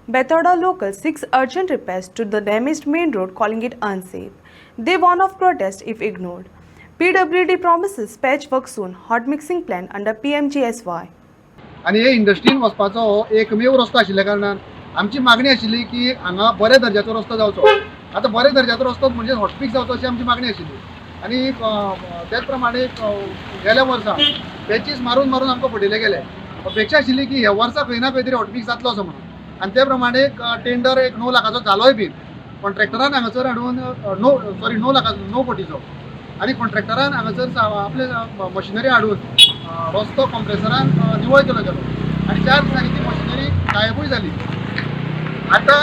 Bethoda local seeks urgent repairs to the damaged main road, calling it unsafe. They warn of protest if ignored. PWD promises patchwork soon. Hot mixing plant under PMGSY. आणि हे इंडस्ट्रीन वचपाचो हो एकमेव रस्तो आशिल्ल्या कारणान आमची मागणी आशिल्ली की हांगा बऱ्या दर्जाचो रस्तो जावचो. आता बऱ्या दर्जाचो रस्तो म्हणजे हॉटफिक्स जावचो अशी आमची मागणी आशिल्ली. आणि त्याच प्रमाणे गेल्या वर्सा पॅचीस मारून मारून आमकां फटयले गेले. अपेक्षा आशिल्ली की ह्या वर्सा खंय ना खंय तरी हॉटफिक्स जातलो असो म्हणून. आणि त्या प्रमाणे टेंडर एक 9 लाखाचो जालोय बीन. कॉन्ट्रॅक्टरान हांगासर हाडून 9 लाखाचो 9 कोटीचो. आणि कॉन्ट्रॅक्टरान हांगासर आपले मशिनरी हाडून रस्तो कॉम्प्रेसरान निवळ केलो आणि 4 दिसांनी ती मशिनरी गायबूय जाली. आता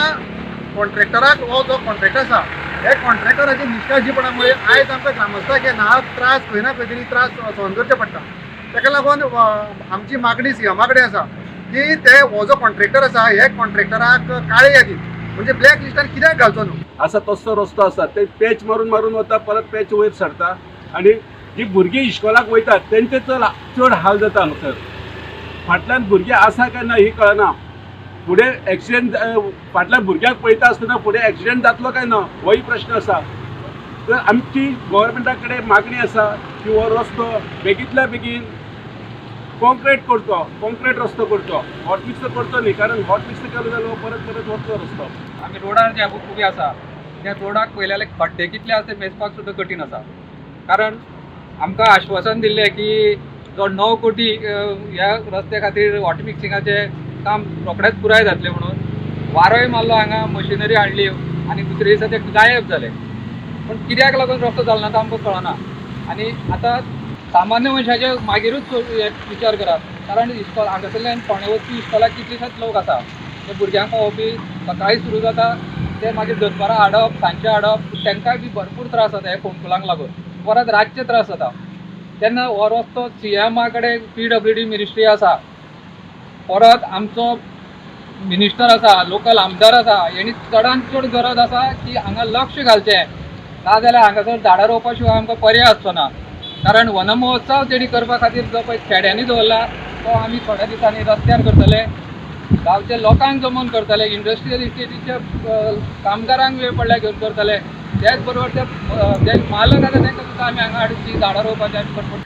कॉन्ट्रॅक्टराक हो जो कॉन्ट्रॅक्टर आसा हे कॉन्ट्रॅक्टराच्या निश्काळजीपणामुळे आयज आमकां ग्रामस्थांक हे नाहक त्रास खंय ना खंय तरी त्रास सहन करचे पडटा. ताका लागून आमची मागणी सीएमा कडेन आसा की ते हो जो कॉन्ट्रॅक्टर आसा हे कॉन्ट्रॅक्टराक काळे यादीत म्हणजे ब्लॅक लिस्टान कित्याक घालचो न्हू. असा तसो रस्तो आसा ते पॅच मारून मारून वता परत पॅच वयर सरता आणि जी भुरगीं इस्कॉलाक वयतात तेंचे चड हाल जाता हांगासर. फाटल्यान भुरगीं आसा काय ना ही कळना. फुडें एक्सिडेंट फाटल्यान भुरग्याक पळयता आसतना फुडें एक्सिडेंट जातलो काय ना होय प्रश्न आसा. तर आमची गोवोरमेंटा कडेन मागणी आसा की हो रस्तो बेगींतल्या बेगीन कॉन्क्रीट रस्तो करचो. हॉट मिक्स करचो न्ही कारण हॉट मिक्स केलो जाल्यार परत परत वचचो रस्तो. आमी रोडार जे उबी आसा त्या रोडाक पयल्यार खड्डे कितले आसा ते मेजपाक सुद्दां कठीण आसा. कारण आमकां आश्वासन दिल्लें की जो 9 कोटी ह्या रस्त्या खातीर वॉट मिक्सिंगाचें काम रोखडेंच पुराय जातलें म्हणून वारोय मारलो हांगा मशिनरी हाडली आनी दुसरे दिसा ते गायब जाले. पूण कित्याक लागून रस्तो जालो ना तो आमकां कळना. आनी आतां सामान्य मनशाचे मागीरूच विचार करात. कारण इस्कॉल हांगासरल्यान फोंड्या वचपी इस्कॉलाक कितलेशेच लोक आसा ते भुरग्यांक पावोवपी सकाळी सुरू जाता ते मागीर दनपारां हाडप सांजचे हाडप तांकांय बी भरपूर त्रास जाता हे फोंडकुलांक लागून. परत रातचे त्रास जाता. तेन्ना हो रस्तो सीएमा कडेन PWD मिनिस्ट्री आसा परत आमचो मिनिस्टर आसा लोकल आमदार आसा हेणी चडांत चड गरज आसा की हांगा लक्ष घालचें. नाजाल्यार हांगासर झाडां रोवपा शिवाय आमकां पर्याय आसचो ना. कारण वन महोत्सव तेणी करपा खातीर जो पळय खेड्यांनी दवरला तो आमी थोड्या दिसांनी रस्त्यार करतले. गांवच्या लोकांक जमोवन करतले. इंडस्ट्रियल इस्टेटीच्या कामगारांक वेळ पडल्यार घेवन करतले. त्याच बरोबर ते मालक आसा तांकां सुद्दां आमी हांगा हाडून ती झाडां रोवपाचें